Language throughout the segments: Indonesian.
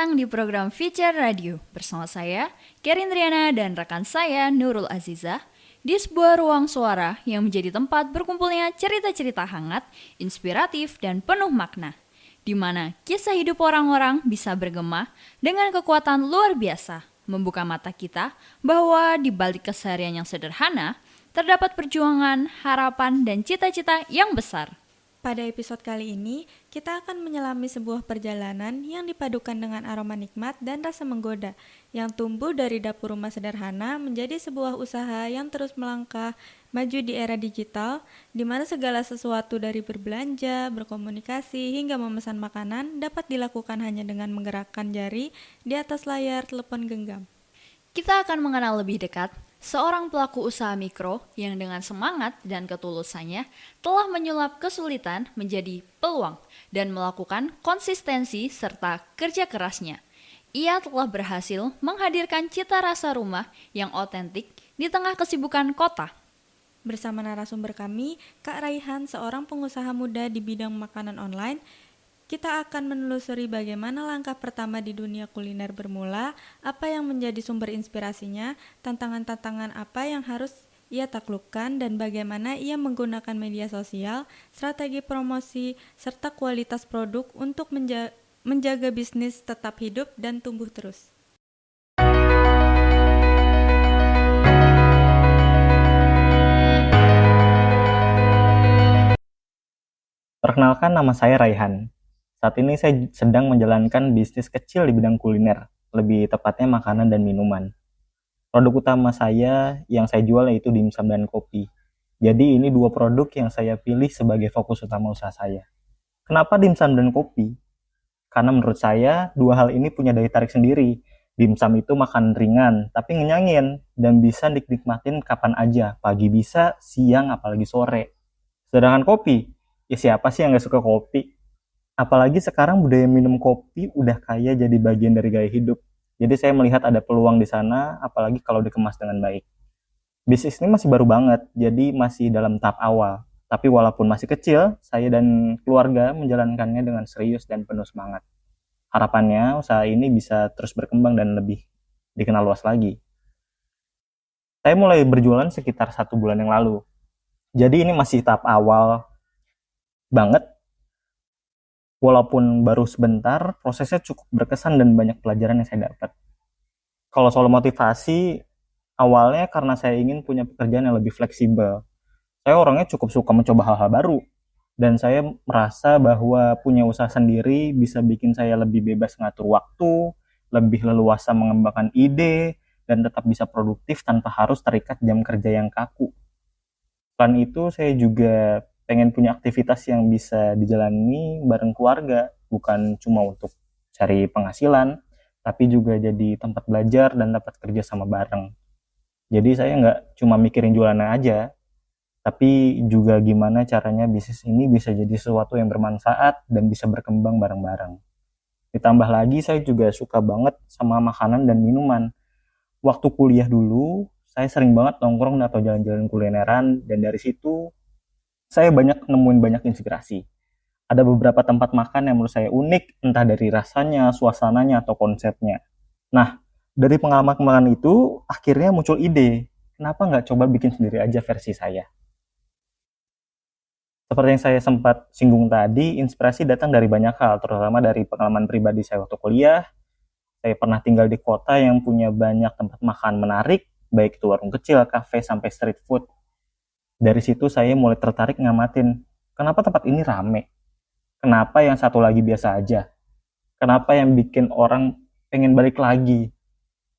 datang di program Feature Radio bersama saya, Kerindriana dan rekan saya, Nurul Azizah, di sebuah ruang suara yang menjadi tempat berkumpulnya cerita-cerita hangat, inspiratif, dan penuh makna, di mana kisah hidup orang-orang bisa bergema dengan kekuatan luar biasa, membuka mata kita bahwa di balik keseharian yang sederhana, terdapat perjuangan, harapan, dan cita-cita yang besar. Pada episode kali ini, kita akan menyelami sebuah perjalanan yang dipadukan dengan aroma nikmat dan rasa menggoda, yang tumbuh dari dapur rumah sederhana menjadi sebuah usaha yang terus melangkah maju di era digital, di mana segala sesuatu dari berbelanja, berkomunikasi, hingga memesan makanan dapat dilakukan hanya dengan menggerakkan jari di atas layar telepon genggam. Kita akan mengenal lebih dekat seorang pelaku usaha mikro yang dengan semangat dan ketulusannya telah menyulap kesulitan menjadi peluang dan melakukan konsistensi serta kerja kerasnya. Ia telah berhasil menghadirkan cita rasa rumah yang otentik di tengah kesibukan kota. Bersama narasumber kami, Kak Raihan, seorang pengusaha muda di bidang makanan online, kita akan menelusuri bagaimana langkah pertama di dunia kuliner bermula, apa yang menjadi sumber inspirasinya, tantangan-tantangan apa yang harus ia taklukkan, dan bagaimana ia menggunakan media sosial, strategi promosi, serta kualitas produk untuk menjaga bisnis tetap hidup dan tumbuh terus. Perkenalkan, nama saya Raihan. Saat ini saya sedang menjalankan bisnis kecil di bidang kuliner, lebih tepatnya makanan dan minuman. Produk utama saya yang saya jual yaitu dimsum dan kopi. Jadi ini dua produk yang saya pilih sebagai fokus utama usaha saya. Kenapa dimsum dan kopi? Karena menurut saya dua hal ini punya daya tarik sendiri. Dimsum itu makan ringan, tapi ngenyangin dan bisa dinikmatin kapan aja, pagi bisa, siang apalagi sore. Sedangkan kopi, ya siapa sih yang gak suka kopi? Apalagi sekarang budaya minum kopi udah kaya jadi bagian dari gaya hidup. Jadi saya melihat ada peluang di sana, apalagi kalau dikemas dengan baik. Bisnis ini masih baru banget, jadi masih dalam tahap awal. Tapi walaupun masih kecil, saya dan keluarga menjalankannya dengan serius dan penuh semangat. Harapannya usaha ini bisa terus berkembang dan lebih dikenal luas lagi. Saya mulai berjualan sekitar 1 bulan yang lalu. Jadi ini masih tahap awal banget. Walaupun baru sebentar, prosesnya cukup berkesan dan banyak pelajaran yang saya dapat. Kalau soal motivasi, awalnya karena saya ingin punya pekerjaan yang lebih fleksibel. Saya orangnya cukup suka mencoba hal-hal baru. Dan saya merasa bahwa punya usaha sendiri bisa bikin saya lebih bebas mengatur waktu, lebih leluasa mengembangkan ide, dan tetap bisa produktif tanpa harus terikat jam kerja yang kaku. Selain itu, saya juga pengen punya aktivitas yang bisa dijalani bareng keluarga, bukan cuma untuk cari penghasilan, tapi juga jadi tempat belajar dan dapat kerja sama bareng. Jadi saya nggak cuma mikirin jualannya aja, tapi juga gimana caranya bisnis ini bisa jadi sesuatu yang bermanfaat dan bisa berkembang bareng-bareng. Ditambah lagi saya juga suka banget sama makanan dan minuman. Waktu kuliah dulu, saya sering banget nongkrong atau jalan-jalan kulineran, dan dari situ saya nemuin banyak inspirasi. Ada beberapa tempat makan yang menurut saya unik, entah dari rasanya, suasananya, atau konsepnya. Nah, dari pengalaman itu, akhirnya muncul ide, kenapa nggak coba bikin sendiri aja versi saya? Seperti yang saya sempat singgung tadi, inspirasi datang dari banyak hal, terutama dari pengalaman pribadi saya waktu kuliah. Saya pernah tinggal di kota yang punya banyak tempat makan menarik, baik itu warung kecil, kafe, sampai street food. Dari situ saya mulai tertarik ngamatin, kenapa tempat ini rame? Kenapa yang satu lagi biasa aja? Kenapa yang bikin orang pengen balik lagi?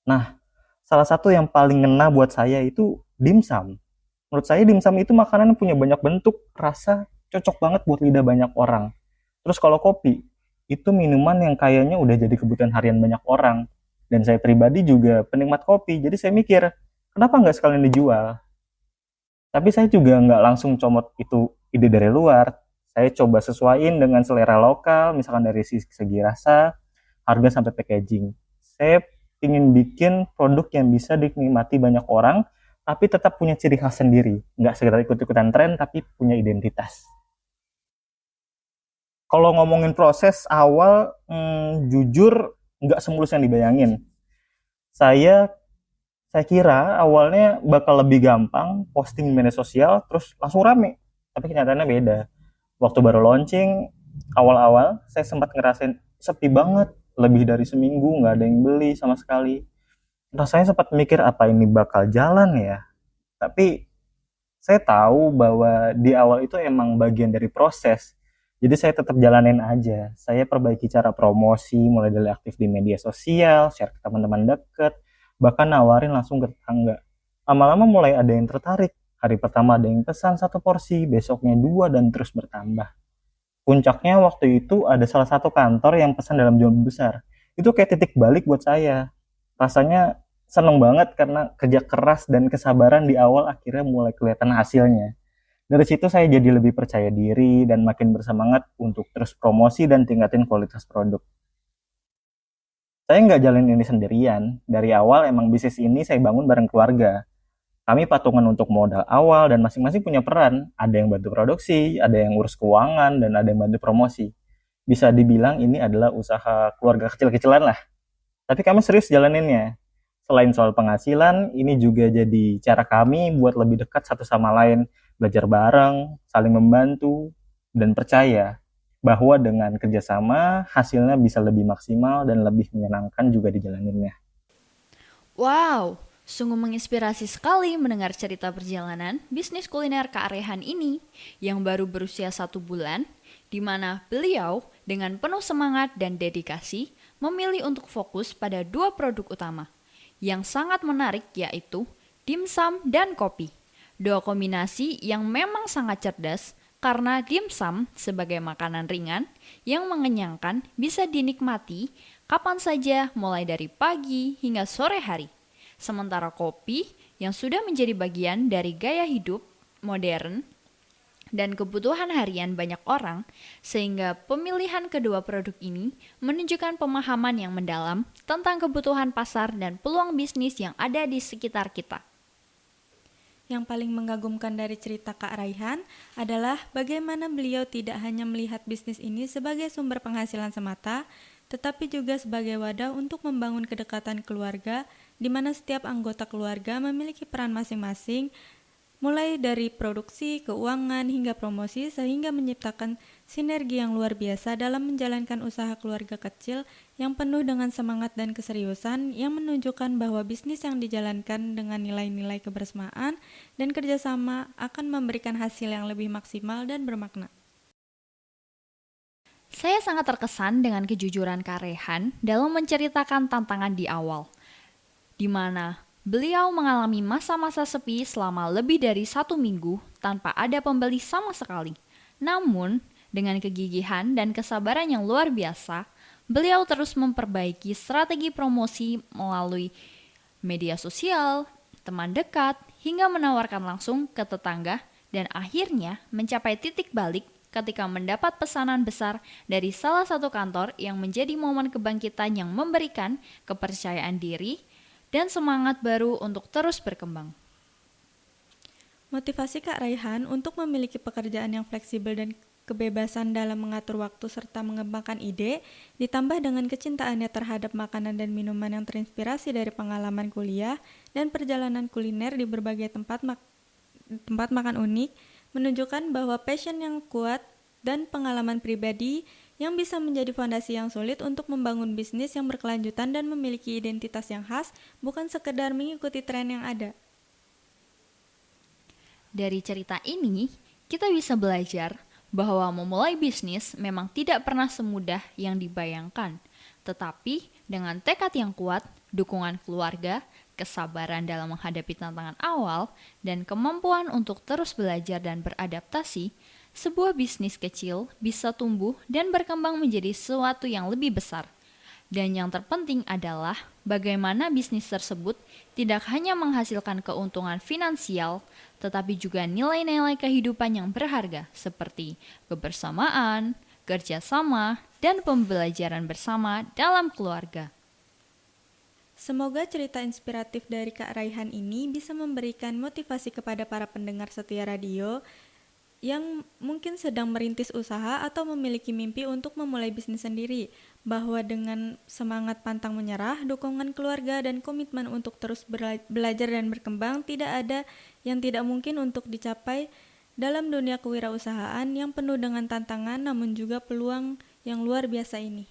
Nah, salah satu yang paling ngena buat saya itu dimsum. Menurut saya dimsum itu makanan yang punya banyak bentuk, rasa cocok banget buat lidah banyak orang. Terus kalau kopi, itu minuman yang kayaknya udah jadi kebutuhan harian banyak orang. Dan saya pribadi juga penikmat kopi, jadi saya mikir, kenapa nggak sekalian dijual? Tapi saya juga nggak langsung comot itu ide dari luar. Saya coba sesuaiin dengan selera lokal, misalkan dari segi rasa, harga, sampai packaging. Saya ingin bikin produk yang bisa dinikmati banyak orang, tapi tetap punya ciri khas sendiri. Nggak sekedar ikut-ikutan tren, tapi punya identitas. Kalau ngomongin proses awal, jujur nggak semulus yang dibayangin. Saya saya kira awalnya bakal lebih gampang posting di media sosial terus langsung rame. Tapi kenyataannya beda. Waktu baru launching, awal-awal saya sempat ngerasain sepi banget. Lebih dari seminggu nggak ada yang beli sama sekali. Rasanya sempat mikir apa ini bakal jalan ya. Tapi saya tahu bahwa di awal itu emang bagian dari proses. Jadi saya tetap jalanin aja. Saya perbaiki cara promosi, mulai dari aktif di media sosial, share ke teman-teman deket, bahkan nawarin langsung ke tetangga. Lama-lama mulai ada yang tertarik. Hari pertama ada yang pesan satu porsi, besoknya dua dan terus bertambah. Puncaknya waktu itu ada salah satu kantor yang pesan dalam jumlah besar. Itu kayak titik balik buat saya. Rasanya seneng banget karena kerja keras dan kesabaran di awal akhirnya mulai kelihatan hasilnya. Dari situ saya jadi lebih percaya diri dan makin bersemangat untuk terus promosi dan tingkatin kualitas produk. Saya nggak jalan ini sendirian. Dari awal emang bisnis ini saya bangun bareng keluarga. Kami patungan untuk modal awal dan masing-masing punya peran. Ada yang bantu produksi, ada yang ngurus keuangan, dan ada yang bantu promosi. Bisa dibilang ini adalah usaha keluarga kecil-kecilan lah. Tapi kami serius jalaninnya. Selain soal penghasilan, ini juga jadi cara kami buat lebih dekat satu sama lain, belajar bareng, saling membantu, dan percaya bahwa dengan kerjasama hasilnya bisa lebih maksimal dan lebih menyenangkan juga dijalaninnya. Wow, sungguh menginspirasi sekali mendengar cerita perjalanan bisnis kuliner Kak Rehan ini yang baru berusia 1 bulan, di mana beliau dengan penuh semangat dan dedikasi memilih untuk fokus pada 2 produk utama yang sangat menarik, yaitu dimsum dan kopi. 2 kombinasi yang memang sangat cerdas karena dimsum sebagai makanan ringan yang mengenyangkan bisa dinikmati kapan saja mulai dari pagi hingga sore hari. Sementara kopi yang sudah menjadi bagian dari gaya hidup modern dan kebutuhan harian banyak orang, sehingga pemilihan kedua produk ini menunjukkan pemahaman yang mendalam tentang kebutuhan pasar dan peluang bisnis yang ada di sekitar kita. Yang paling mengagumkan dari cerita Kak Raihan adalah bagaimana beliau tidak hanya melihat bisnis ini sebagai sumber penghasilan semata, tetapi juga sebagai wadah untuk membangun kedekatan keluarga, di mana setiap anggota keluarga memiliki peran masing-masing, mulai dari produksi, keuangan, hingga promosi, sehingga menciptakan sinergi yang luar biasa dalam menjalankan usaha keluarga kecil yang penuh dengan semangat dan keseriusan, yang menunjukkan bahwa bisnis yang dijalankan dengan nilai-nilai kebersamaan dan kerjasama akan memberikan hasil yang lebih maksimal dan bermakna. Saya sangat terkesan dengan kejujuran Kak Rehan dalam menceritakan tantangan di awal, di mana beliau mengalami masa-masa sepi selama lebih dari 1 minggu tanpa ada pembeli sama sekali. Namun, dengan kegigihan dan kesabaran yang luar biasa, beliau terus memperbaiki strategi promosi melalui media sosial, teman dekat, hingga menawarkan langsung ke tetangga dan akhirnya mencapai titik balik ketika mendapat pesanan besar dari salah satu kantor yang menjadi momen kebangkitan yang memberikan kepercayaan diri dan semangat baru untuk terus berkembang. Motivasi Kak Raihan untuk memiliki pekerjaan yang fleksibel dan kebebasan dalam mengatur waktu serta mengembangkan ide, ditambah dengan kecintaannya terhadap makanan dan minuman yang terinspirasi dari pengalaman kuliah dan perjalanan kuliner di berbagai tempat makan unik, menunjukkan bahwa passion yang kuat dan pengalaman pribadi yang bisa menjadi fondasi yang solid untuk membangun bisnis yang berkelanjutan dan memiliki identitas yang khas, bukan sekedar mengikuti tren yang ada. Dari cerita ini, kita bisa belajar bahwa memulai bisnis memang tidak pernah semudah yang dibayangkan, tetapi dengan tekad yang kuat, dukungan keluarga, kesabaran dalam menghadapi tantangan awal, dan kemampuan untuk terus belajar dan beradaptasi, sebuah bisnis kecil bisa tumbuh dan berkembang menjadi sesuatu yang lebih besar. Dan yang terpenting adalah bagaimana bisnis tersebut tidak hanya menghasilkan keuntungan finansial, tetapi juga nilai-nilai kehidupan yang berharga seperti kebersamaan, kerjasama, dan pembelajaran bersama dalam keluarga. Semoga cerita inspiratif dari Kak Raihan ini bisa memberikan motivasi kepada para pendengar setia radio yang mungkin sedang merintis usaha atau memiliki mimpi untuk memulai bisnis sendiri, bahwa dengan semangat pantang menyerah, dukungan keluarga, dan komitmen untuk terus belajar dan berkembang, tidak ada yang tidak mungkin untuk dicapai dalam dunia kewirausahaan yang penuh dengan tantangan namun juga peluang yang luar biasa ini.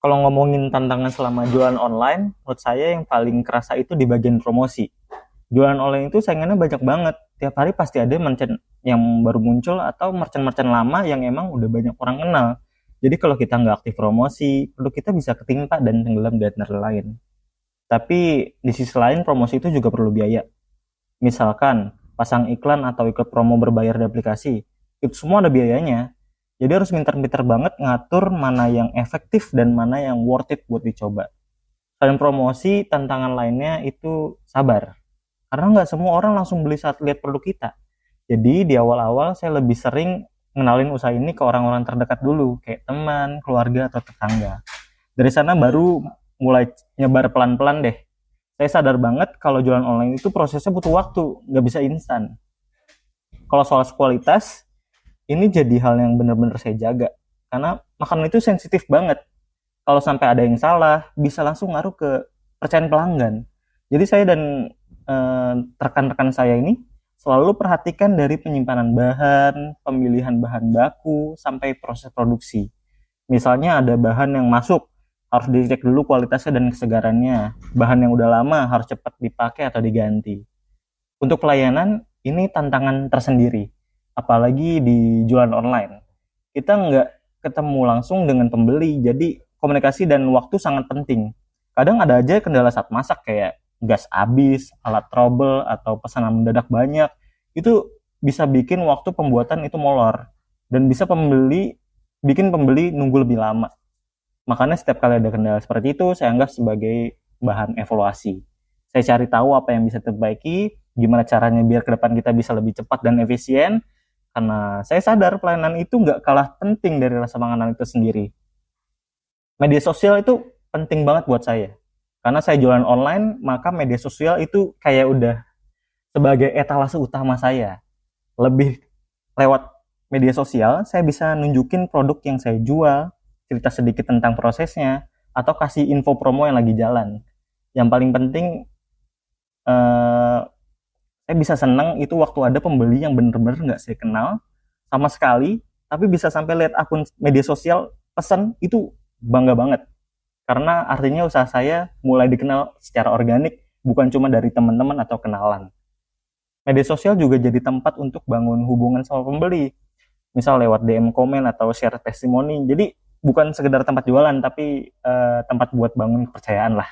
Kalau ngomongin tantangan selama jualan online, menurut saya yang paling kerasa itu di bagian promosi. Jualan online itu saingannya banyak banget. Tiap hari pasti ada merchant yang baru muncul atau merchant-merchant lama yang emang udah banyak orang kenal. Jadi kalau kita nggak aktif promosi, produk kita bisa ketimpa dan tenggelam di itinerary lain. Tapi di sisi lain promosi itu juga perlu biaya. Misalkan pasang iklan atau ikut promo berbayar di aplikasi, itu semua ada biayanya. Jadi harus pinter-pinter banget ngatur mana yang efektif dan mana yang worth it buat dicoba. Selain promosi, tantangan lainnya itu sabar. Karena nggak semua orang langsung beli saat lihat produk kita. Jadi di awal-awal saya lebih sering ngenalin usaha ini ke orang-orang terdekat dulu, kayak teman, keluarga, atau tetangga. Dari sana baru mulai nyebar pelan-pelan deh. Saya sadar banget kalau jualan online itu prosesnya butuh waktu, nggak bisa instan. Kalau soal kualitas, ini jadi hal yang benar-benar saya jaga. Karena makanan itu sensitif banget. Kalau sampai ada yang salah, bisa langsung ngaruh ke kepercayaan pelanggan. Jadi saya dan rekan-rekan saya ini selalu perhatikan dari penyimpanan bahan, pemilihan bahan baku, sampai proses produksi. Misalnya ada bahan yang masuk, harus dicek dulu kualitasnya dan kesegarannya. Bahan yang udah lama harus cepat dipakai atau diganti. Untuk pelayanan, ini tantangan tersendiri. Apalagi di jualan online. Kita nggak ketemu langsung dengan pembeli, jadi komunikasi dan waktu sangat penting. Kadang ada aja kendala saat masak kayak gas habis, alat trouble, atau pesanan mendadak banyak. Itu bisa bikin waktu pembuatan itu molor. Dan bisa bikin pembeli nunggu lebih lama. Makanya setiap kali ada kendala seperti itu, saya anggap sebagai bahan evaluasi. Saya cari tahu apa yang bisa diperbaiki, gimana caranya biar ke depan kita bisa lebih cepat dan efisien, karena saya sadar pelayanan itu nggak kalah penting dari rasa makanan itu sendiri. Media sosial itu penting banget buat saya. Karena saya jualan online, maka media sosial itu kayak udah sebagai etalase utama saya. Lebih lewat media sosial, saya bisa nunjukin produk yang saya jual, cerita sedikit tentang prosesnya, atau kasih info promo yang lagi jalan. Yang paling penting, saya bisa senang itu waktu ada pembeli yang bener-bener nggak saya kenal sama sekali, tapi bisa sampai lihat akun media sosial pesan, itu bangga banget. Karena artinya usaha saya mulai dikenal secara organik, bukan cuma dari teman-teman atau kenalan. Media sosial juga jadi tempat untuk bangun hubungan sama pembeli. Misal lewat DM komen atau share testimoni. Jadi bukan sekedar tempat jualan, tapi tempat buat bangun kepercayaan lah.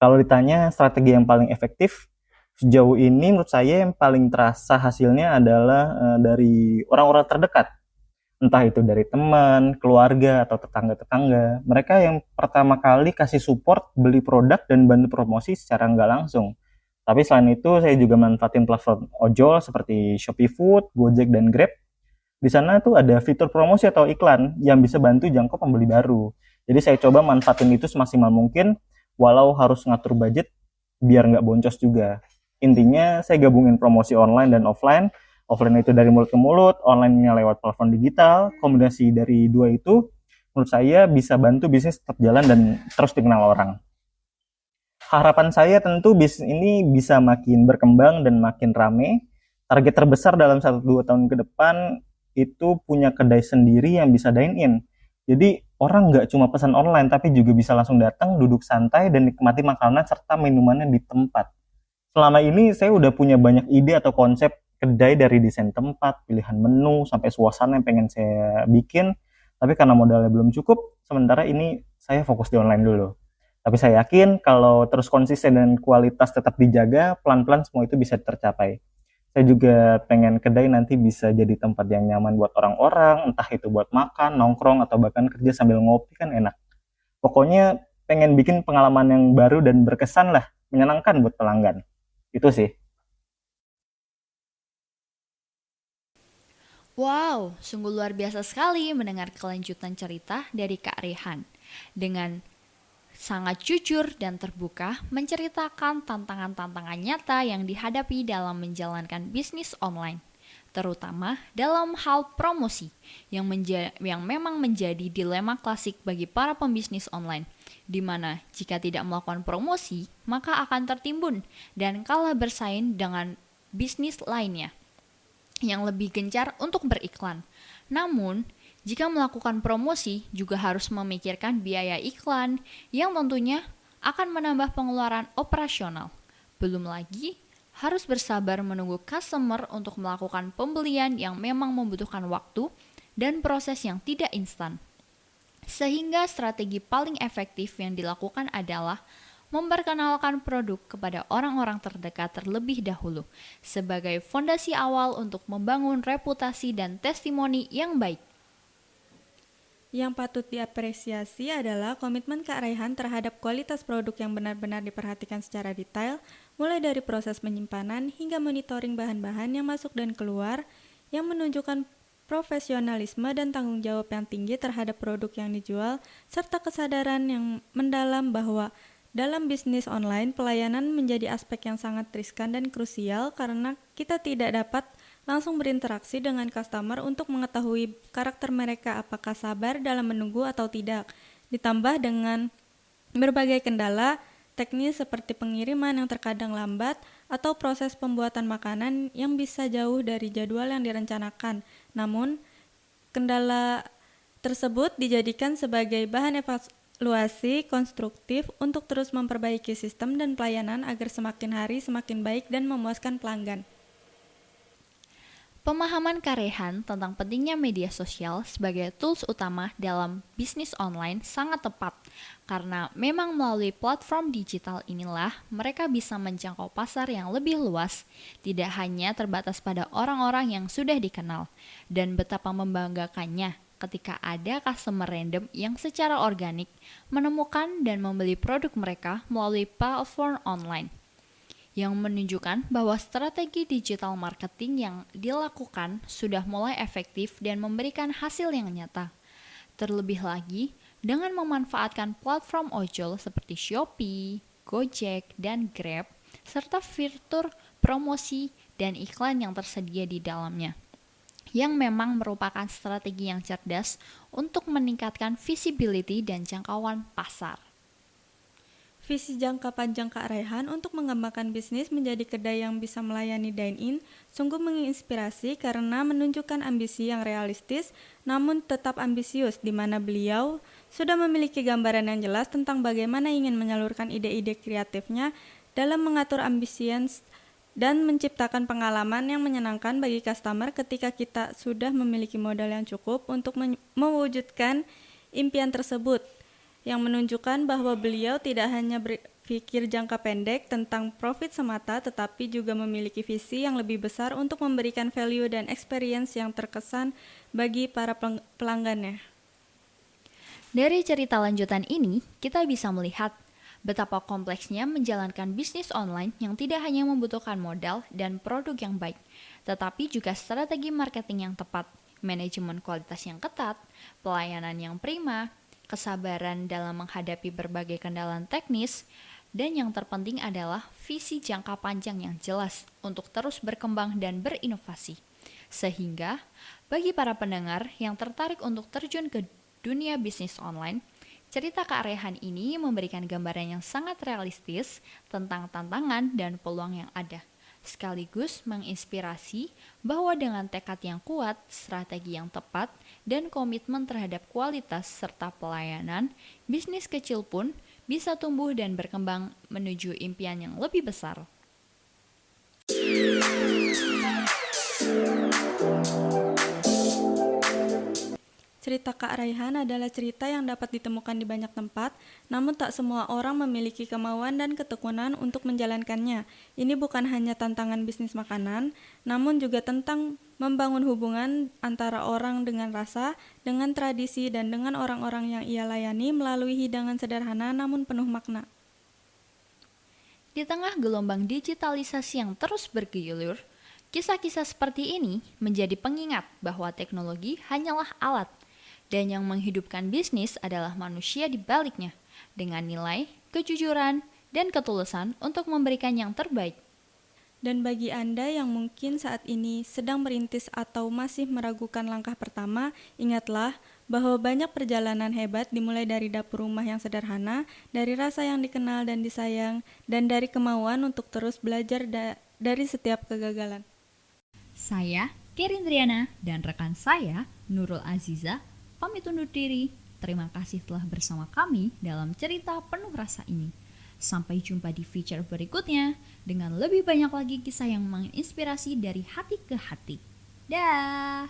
Kalau ditanya strategi yang paling efektif, sejauh ini menurut saya yang paling terasa hasilnya adalah dari orang-orang terdekat. Entah itu dari teman, keluarga, atau tetangga-tetangga. Mereka yang pertama kali kasih support, beli produk, dan bantu promosi secara nggak langsung. Tapi selain itu, saya juga manfaatin platform ojol seperti Shopee Food, Gojek, dan Grab. Di sana tuh ada fitur promosi atau iklan yang bisa bantu jangkau pembeli baru. Jadi saya coba manfaatin itu semaksimal mungkin, walau harus ngatur budget biar nggak boncos juga. Intinya saya gabungin promosi online dan offline. Offline itu dari mulut ke mulut, online-nya lewat platform digital. Kombinasi dari dua itu menurut saya bisa bantu bisnis tetap jalan dan terus dikenal orang. Harapan saya tentu bisnis ini bisa makin berkembang dan makin rame. Target terbesar dalam 1-2 tahun ke depan itu punya kedai sendiri yang bisa dine-in. Jadi orang nggak cuma pesan online, tapi juga bisa langsung datang, duduk santai, dan nikmati makanan serta minumannya di tempat. Selama ini saya udah punya banyak ide atau konsep kedai, dari desain tempat, pilihan menu, sampai suasana yang pengen saya bikin. Tapi karena modalnya belum cukup, sementara ini saya fokus di online dulu. Tapi saya yakin kalau terus konsisten dan kualitas tetap dijaga, pelan-pelan semua itu bisa tercapai. Saya juga pengen kedai nanti bisa jadi tempat yang nyaman buat orang-orang, entah itu buat makan, nongkrong, atau bahkan kerja sambil ngopi, kan enak. Pokoknya pengen bikin pengalaman yang baru dan berkesan lah, menyenangkan buat pelanggan. Itu sih. Wow, sungguh luar biasa sekali mendengar kelanjutan cerita dari Kak Rehan. Dengan sangat jujur dan terbuka menceritakan tantangan-tantangan nyata yang dihadapi dalam menjalankan bisnis online, terutama dalam hal promosi yang memang menjadi dilema klasik bagi para pembisnis online, di mana jika tidak melakukan promosi, maka akan tertimbun dan kalah bersaing dengan bisnis lainnya yang lebih gencar untuk beriklan. Namun, jika melakukan promosi juga harus memikirkan biaya iklan yang tentunya akan menambah pengeluaran operasional. Belum lagi harus bersabar menunggu customer untuk melakukan pembelian yang memang membutuhkan waktu dan proses yang tidak instan. Sehingga strategi paling efektif yang dilakukan adalah memperkenalkan produk kepada orang-orang terdekat terlebih dahulu sebagai fondasi awal untuk membangun reputasi dan testimoni yang baik. Yang patut diapresiasi adalah komitmen Kak Raihan terhadap kualitas produk yang benar-benar diperhatikan secara detail, mulai dari proses penyimpanan hingga monitoring bahan-bahan yang masuk dan keluar, yang menunjukkan profesionalisme dan tanggung jawab yang tinggi terhadap produk yang dijual, serta kesadaran yang mendalam bahwa dalam bisnis online, pelayanan menjadi aspek yang sangat riskan dan krusial karena kita tidak dapat langsung berinteraksi dengan customer untuk mengetahui karakter mereka apakah sabar dalam menunggu atau tidak. Ditambah dengan berbagai kendala teknis seperti pengiriman yang terkadang lambat atau proses pembuatan makanan yang bisa jauh dari jadwal yang direncanakan. Namun, kendala tersebut dijadikan sebagai bahan evaluasi konstruktif untuk terus memperbaiki sistem dan pelayanan agar semakin hari semakin baik dan memuaskan pelanggan. Pemahaman Kak Rehan tentang pentingnya media sosial sebagai tools utama dalam bisnis online sangat tepat, karena memang melalui platform digital inilah mereka bisa menjangkau pasar yang lebih luas, tidak hanya terbatas pada orang-orang yang sudah dikenal, dan betapa membanggakannya ketika ada customer random yang secara organik menemukan dan membeli produk mereka melalui platform online, yang menunjukkan bahwa strategi digital marketing yang dilakukan sudah mulai efektif dan memberikan hasil yang nyata. Terlebih lagi, dengan memanfaatkan platform ojol seperti Shopee, Gojek, dan Grab, serta fitur promosi dan iklan yang tersedia di dalamnya, yang memang merupakan strategi yang cerdas untuk meningkatkan visibility dan jangkauan pasar. Visi jangka panjang Kak Raihan untuk mengembangkan bisnis menjadi kedai yang bisa melayani dine-in sungguh menginspirasi karena menunjukkan ambisi yang realistis namun tetap ambisius, di mana beliau sudah memiliki gambaran yang jelas tentang bagaimana ingin menyalurkan ide-ide kreatifnya dalam mengatur ambitions dan menciptakan pengalaman yang menyenangkan bagi customer ketika kita sudah memiliki modal yang cukup untuk mewujudkan impian tersebut, yang menunjukkan bahwa beliau tidak hanya berpikir jangka pendek tentang profit semata, tetapi juga memiliki visi yang lebih besar untuk memberikan value dan experience yang terkesan bagi para pelanggannya. Dari cerita lanjutan ini, kita bisa melihat betapa kompleksnya menjalankan bisnis online yang tidak hanya membutuhkan modal dan produk yang baik, tetapi juga strategi marketing yang tepat, manajemen kualitas yang ketat, pelayanan yang prima, kesabaran dalam menghadapi berbagai kendala teknis, dan yang terpenting adalah visi jangka panjang yang jelas untuk terus berkembang dan berinovasi. Sehingga, bagi para pendengar yang tertarik untuk terjun ke dunia bisnis online, cerita Kak Rehan ini memberikan gambaran yang sangat realistis tentang tantangan dan peluang yang ada, sekaligus menginspirasi bahwa dengan tekad yang kuat, strategi yang tepat, dan komitmen terhadap kualitas serta pelayanan, bisnis kecil pun bisa tumbuh dan berkembang menuju impian yang lebih besar. Cerita Kak Raihan adalah cerita yang dapat ditemukan di banyak tempat, namun tak semua orang memiliki kemauan dan ketekunan untuk menjalankannya. Ini bukan hanya tantangan bisnis makanan, namun juga tentang membangun hubungan antara orang dengan rasa, dengan tradisi, dan dengan orang-orang yang ia layani melalui hidangan sederhana namun penuh makna. Di tengah gelombang digitalisasi yang terus bergilir, Kisah-kisah seperti ini menjadi pengingat bahwa teknologi hanyalah alat, dan yang menghidupkan bisnis adalah manusia di baliknya, dengan nilai, kejujuran, dan ketulusan untuk memberikan yang terbaik. Dan bagi Anda yang mungkin saat ini sedang merintis atau masih meragukan langkah pertama, ingatlah bahwa banyak perjalanan hebat dimulai dari dapur rumah yang sederhana, dari rasa yang dikenal dan disayang, dan dari kemauan untuk terus belajar dari setiap kegagalan. Saya, Kerindriana, dan rekan saya, Nurul Aziza, pamit undur diri. Terima kasih telah bersama kami dalam cerita penuh rasa ini. Sampai jumpa di feature berikutnya dengan lebih banyak lagi kisah yang menginspirasi dari hati ke hati. Dah.